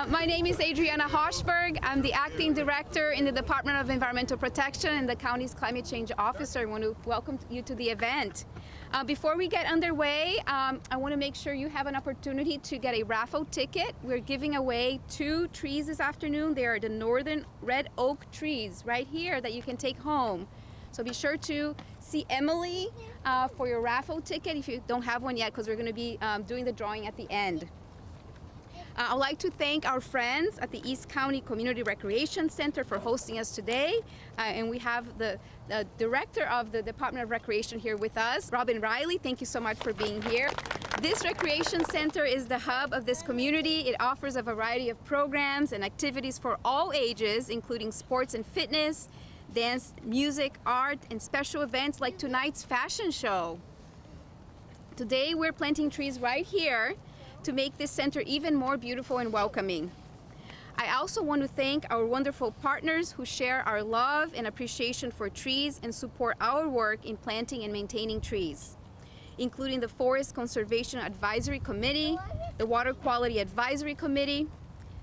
My name is Adriana Hochberg. I'm the acting director in the Department of Environmental Protection and the county's climate change officer. I want to welcome you to the event. Before we get underway, I want to make sure you have an opportunity to get a raffle ticket. We're giving away 2 trees this afternoon. They are the northern red oak trees right here that you can take home. So be sure to see Emily for your raffle ticket if you don't have one yet, because we're going to be doing the drawing at the end. I'd like to thank our friends at the East County Community Recreation Center for hosting us today. And we have the director of the Department of Recreation here with us, Robin Riley. Thank you so much for being here. This recreation center is the hub of this community. It offers a variety of programs and activities for all ages, including sports and fitness, dance, music, art, and special events like tonight's fashion show. Today we're planting trees right here to make this center even more beautiful and welcoming. I also want to thank our wonderful partners who share our love and appreciation for trees and support our work in planting and maintaining trees, including the Forest Conservation Advisory Committee, the Water Quality Advisory Committee,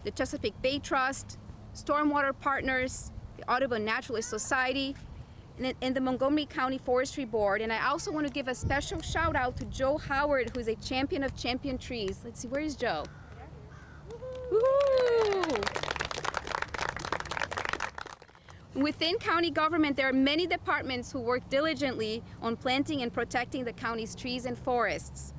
the Chesapeake Bay Trust, Stormwater Partners, the Audubon Naturalist Society, and the Montgomery County Forestry Board. And I also want to give a special shout out to Joe Howard, who's a champion of champion trees. Let's see, where is Joe? Woo-hoo. Within county government, there are many departments who work diligently on planting and protecting the county's trees and forests.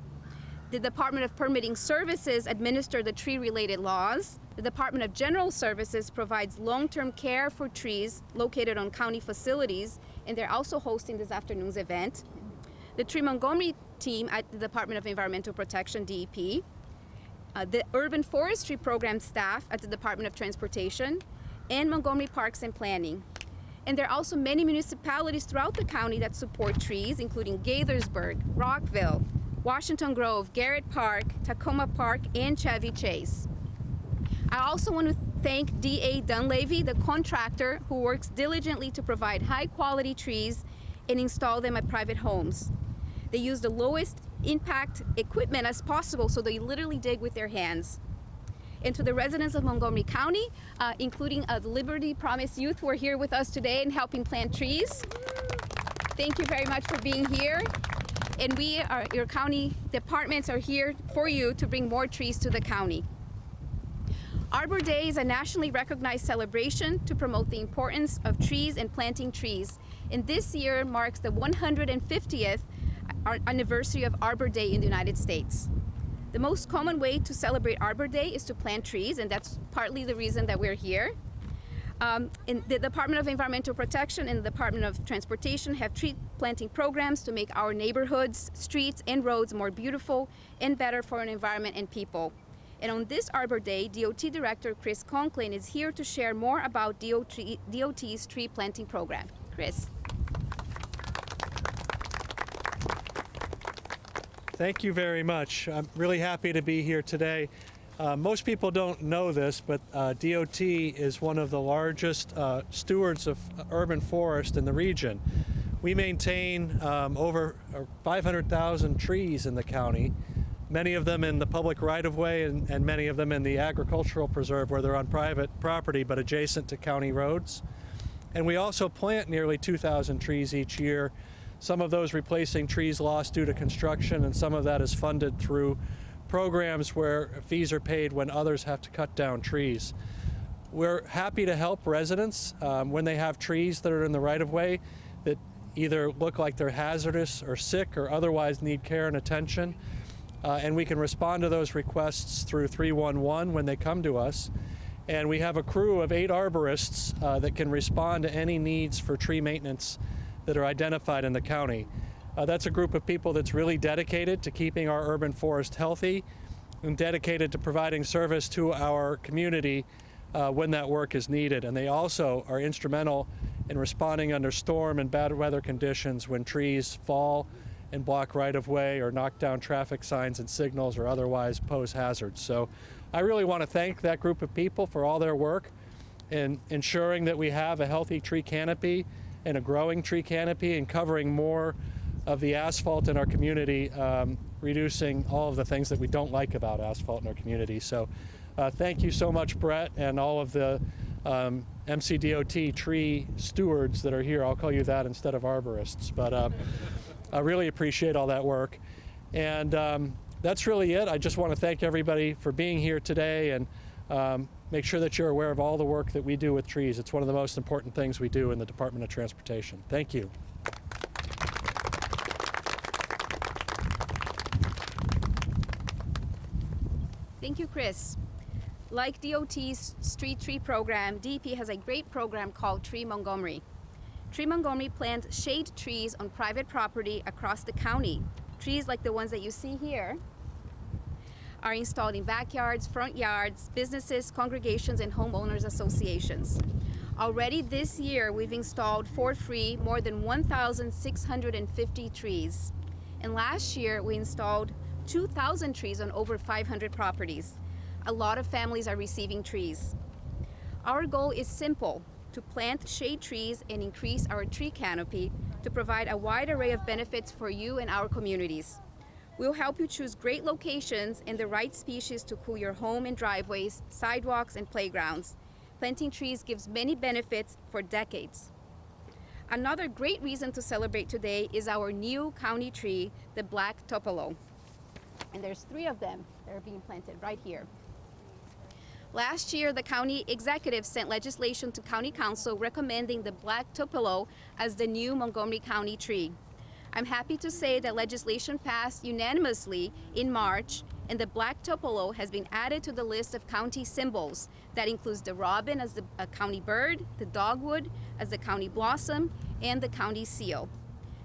The Department of Permitting Services administers the tree-related laws. The Department of General Services provides long-term care for trees located on county facilities, and they're also hosting this afternoon's event. The Tree Montgomery team at the Department of Environmental Protection, DEP, the Urban Forestry Program staff at the Department of Transportation, and Montgomery Parks and Planning. And there are also many municipalities throughout the county that support trees, including Gaithersburg, Rockville, Washington Grove, Garrett Park, Tacoma Park, and Chevy Chase. I also want to thank D.A. Dunleavy, the contractor who works diligently to provide high-quality trees and install them at private homes. They use the lowest impact equipment as possible, so they literally dig with their hands. And to the residents of Montgomery County, including the Liberty Promise Youth who are here with us today and helping plant trees, thank you very much for being here. And your county departments are here for you to bring more trees to the county. Arbor Day is a nationally recognized celebration to promote the importance of trees and planting trees. And this year marks the 150th anniversary of Arbor Day in the United States. The most common way to celebrate Arbor Day is to plant trees, and that's partly the reason that we're here. In the Department of Environmental Protection and the Department of Transportation have tree planting programs to make our neighborhoods, streets, and roads more beautiful and better for an environment and people. And on this Arbor Day, DOT Director Chris Conklin is here to share more about DOT's tree planting program. Chris. Thank you very much. I'm really happy to be here today. Most people don't know this, but DOT is one of the largest stewards of urban forest in the region. We maintain over 500,000 trees in the county, many of them in the public right-of-way and many of them in the agricultural preserve where they're on private property but adjacent to county roads. And we also plant nearly 2,000 trees each year, some of those replacing trees lost due to construction, and some of that is funded through programs where fees are paid when others have to cut down trees. We're happy to help residents when they have trees that are in the right-of-way that either look like they're hazardous or sick or otherwise need care and attention. And we can respond to those requests through 311 when they come to us. And we have a crew of 8 arborists that can respond to any needs for tree maintenance that are identified in the county. That's a group of people that's really dedicated to keeping our urban forest healthy and dedicated to providing service to our community when that work is needed. And they also are instrumental in responding under storm and bad weather conditions when trees fall and block right-of-way or knock down traffic signs and signals or otherwise pose hazards. So I really want to thank that group of people for all their work in ensuring that we have a healthy tree canopy and a growing tree canopy and covering more of the asphalt in our community, reducing all of the things that we don't like about asphalt in our community. So Thank you so much, Brett, and all of the MCDOT tree stewards that are here. I'll call you that instead of arborists, but I really appreciate all that work. And that's really it. I just want to thank everybody for being here today, and make sure that you're aware of all the work that we do with trees. It's one of the most important things we do in the Department of Transportation. Thank you. Thank you, Chris. Like DOT's Street Tree program, DEP has a great program called Tree Montgomery. Tree Montgomery plants shade trees on private property across the county. Trees like the ones that you see here are installed in backyards, front yards, businesses, congregations, and homeowners associations. Already this year, we've installed for free more than 1,650 trees. And last year, we installed 2,000 trees on over 500 properties. A lot of families are receiving trees. Our goal is simple: to plant shade trees and increase our tree canopy to provide a wide array of benefits for you and our communities. We'll help you choose great locations and the right species to cool your home and driveways, sidewalks, and playgrounds. Planting trees gives many benefits for decades. Another great reason to celebrate today is our new county tree, the black Tupelo. And there's 3 of them that are being planted right here. Last year, the county executive sent legislation to County Council recommending the black Tupelo as the new Montgomery County tree. I'm happy to say that legislation passed unanimously in March, and the black Tupelo has been added to the list of county symbols. That includes the robin as the county bird, the dogwood as the county blossom, and the county seal.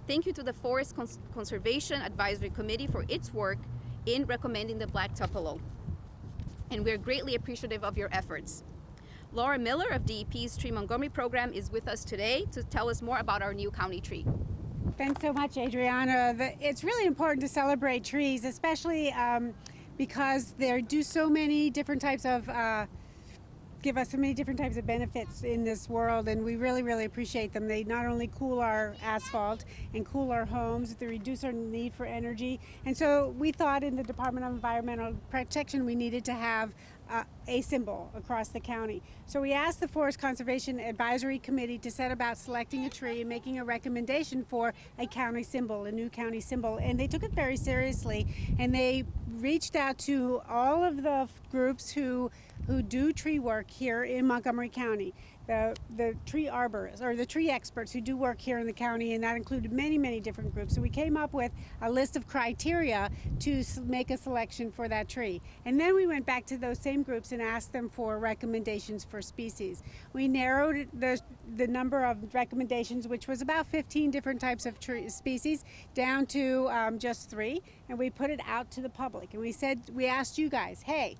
Thank you to the Forest Conservation Advisory Committee for its work in recommending the black Tupelo. And we're greatly appreciative of your efforts. Laura Miller of DEP's Tree Montgomery program is with us today to tell us more about our new county tree. Thanks so much, Adriana. It's really important to celebrate trees, especially because they do so many different types of, give us so many different types of benefits in this world, and we really, really appreciate them. They not only cool our asphalt and cool our homes, they reduce our need for energy. And so we thought in the Department of Environmental Protection we needed to have a symbol across the county. So we asked the Forest Conservation Advisory Committee to set about selecting a tree and making a recommendation for a county symbol, a new county symbol, and they took it very seriously, and they reached out to all of the groups who do tree work here in Montgomery County, the tree arborists or the tree experts who do work here in the county, and that included many, many different groups. So we came up with a list of criteria to make a selection for that tree. And then we went back to those same groups and asked them for recommendations for species. We narrowed the number of recommendations, which was about 15 different types of tree species, down to just 3, and we put it out to the public. And we asked you guys, hey,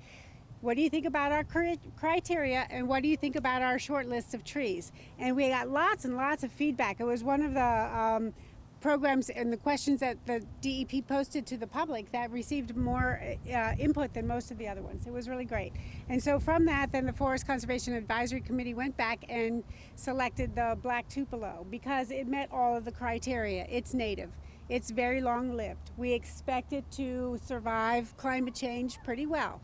what do you think about our criteria, and what do you think about our short list of trees? And we got lots and lots of feedback. It was one of the programs and the questions that the DEP posted to the public that received more input than most of the other ones. It was really great. And so from that, then the Forest Conservation Advisory Committee went back and selected the black Tupelo because it met all of the criteria. It's native. It's very long-lived. We expect it to survive climate change pretty well.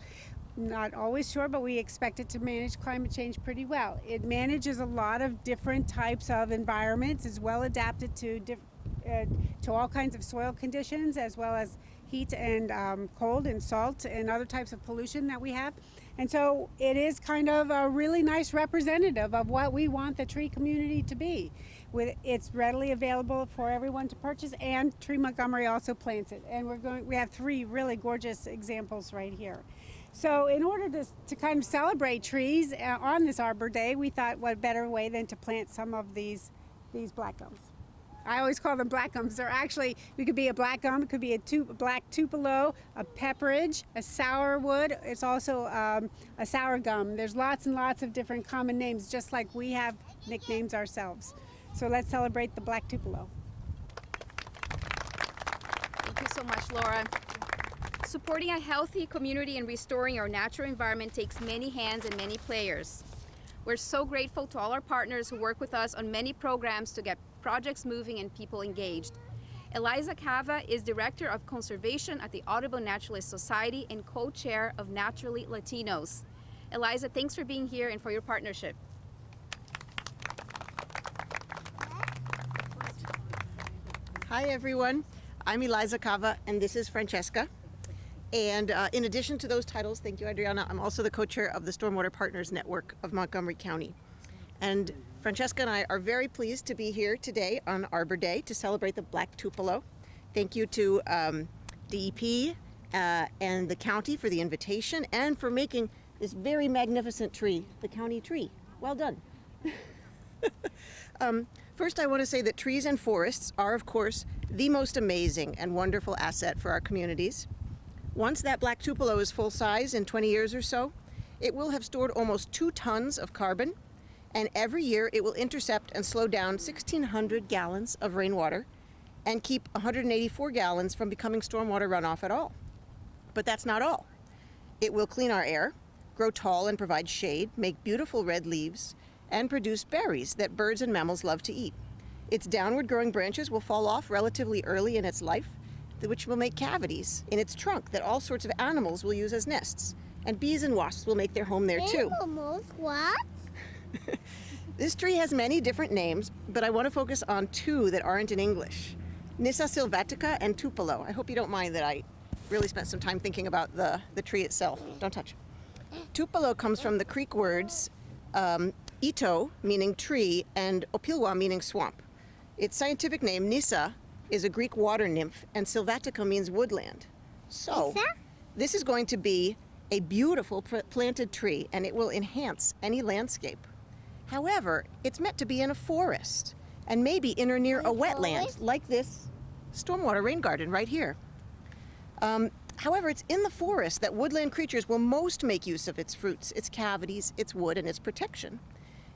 Not always sure, but we expect it to manage climate change pretty well. It manages a lot of different types of environments. It's well adapted to all kinds of soil conditions, as well as heat and cold and salt and other types of pollution that we have. And so it is kind of a really nice representative of what we want the tree community to be. It's readily available for everyone to purchase, and Tree Montgomery also plants it. And we have 3 really gorgeous examples right here. So in order to kind of celebrate trees on this Arbor Day, we thought what better way than to plant some of these black gums. I always call them black gums. They're actually, it could be a black gum, it could be a black Tupelo, a pepperidge, a sourwood. It's also a sour gum. There's lots and lots of different common names, just like we have nicknames ourselves. So let's celebrate the black Tupelo. Thank you so much, Laura. Supporting a healthy community and restoring our natural environment takes many hands and many players. We're so grateful to all our partners who work with us on many programs to get projects moving and people engaged. Eliza Cava is Director of Conservation at the Audubon Naturalist Society and co-chair of Naturally Latinos. Eliza, thanks for being here and for your partnership. Hi everyone, I'm Eliza Cava and this is Francesca. And in addition to those titles, thank you Adriana, I'm also the co-chair of the Stormwater Partners Network of Montgomery County. And Francesca and I are very pleased to be here today on Arbor Day to celebrate the Black Tupelo. Thank you to DEP and the county for the invitation and for making this very magnificent tree, the county tree. Well done. First, I want to say that trees and forests are, of course, the most amazing and wonderful asset for our communities. Once that Black Tupelo is full size in 20 years or so, it will have stored almost 2 tons of carbon, and every year it will intercept and slow down 1,600 gallons of rainwater and keep 184 gallons from becoming stormwater runoff at all. But that's not all. It will clean our air, grow tall and provide shade, make beautiful red leaves, and produce berries that birds and mammals love to eat. Its downward growing branches will fall off relatively early in its life, which will make cavities in its trunk that all sorts of animals will use as nests. And bees and wasps will make their home there too. Animals? What? This tree has many different names, but I want to focus on 2 that aren't in English. Nyssa sylvatica and Tupelo. I hope you don't mind that I really spent some time thinking about the tree itself. Don't touch. Tupelo comes from the Creek words ito, meaning tree, and opilwa, meaning swamp. Its scientific name, Nyssa, is a Greek water nymph, and sylvatica means woodland. So, this is going to be a beautiful planted tree, and it will enhance any landscape. However, it's meant to be in a forest, and maybe in or near a wetland, like this stormwater rain garden right here. However, it's in the forest that woodland creatures will most make use of its fruits, its cavities, its wood, and its protection.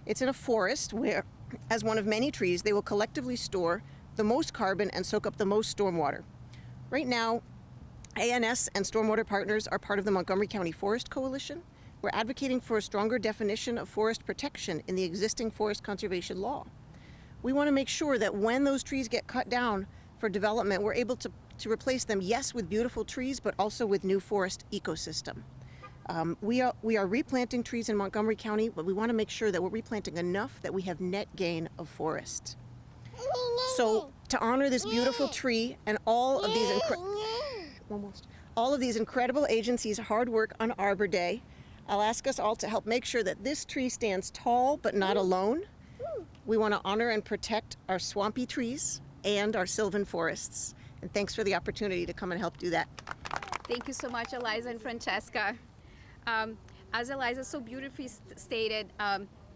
It's in a forest where, as one of many trees, they will collectively store the most carbon and soak up the most stormwater. Right now, ANS and Stormwater Partners are part of the Montgomery County Forest Coalition. We're advocating for a stronger definition of forest protection in the existing forest conservation law. We want to make sure that when those trees get cut down for development, we're able to replace them, yes, with beautiful trees, but also with new forest ecosystem. We are replanting trees in Montgomery County, but we want to make sure that we're replanting enough that we have net gain of forest. So to honor this beautiful tree and all of these incredible agencies' hard work on Arbor Day, I'll ask us all to help make sure that this tree stands tall but not alone. We want to honor and protect our swampy trees and our sylvan forests. And thanks for the opportunity to come and help do that. Thank you so much, Eliza and Francesca. As Eliza so beautifully stated,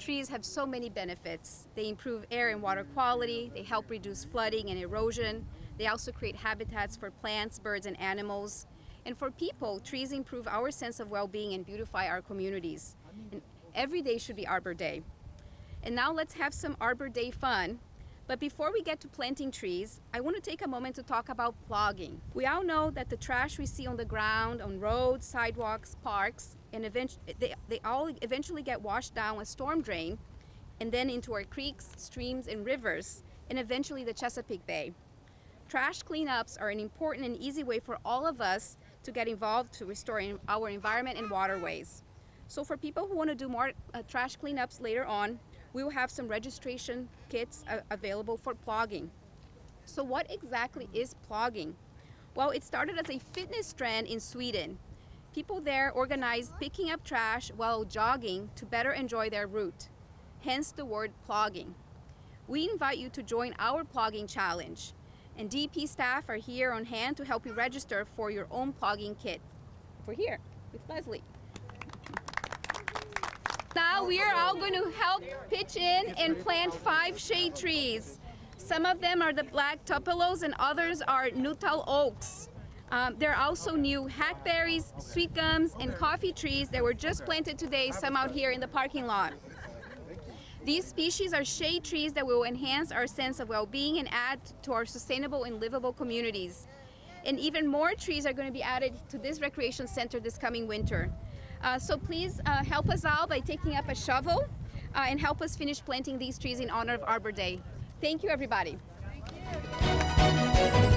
trees have so many benefits. They improve air and water quality, they help reduce flooding and erosion, they also create habitats for plants, birds, and animals. And for people, trees improve our sense of well-being and beautify our communities. And every day should be Arbor Day. And now let's have some Arbor Day fun. But before we get to planting trees, I want to take a moment to talk about plogging. We all know that the trash we see on the ground, on roads, sidewalks, parks, and they all eventually get washed down a storm drain and then into our creeks, streams, and rivers, and eventually the Chesapeake Bay. Trash cleanups are an important and easy way for all of us to get involved to restore our environment and waterways. So for people who want to do more trash cleanups later on, we will have some registration kits available for plogging. So what exactly is plogging? Well, it started as a fitness trend in Sweden. People there organized picking up trash while jogging to better enjoy their route, hence the word plogging. We invite you to join our plogging challenge, and DP staff are here on hand to help you register for your own plogging kit. We're here with Leslie. Now we are all going to help pitch in and plant 5 shade trees. Some of them are the black tupelos and others are Nuttall oaks. There are also new hackberries, sweet gums, and coffee trees that were just planted today, some out here in the parking lot. These species are shade trees that will enhance our sense of well-being and add to our sustainable and livable communities. And even more trees are going to be added to this recreation center this coming winter. So please help us out by taking up a shovel and help us finish planting these trees in honor of Arbor Day. Thank you, everybody. Thank you.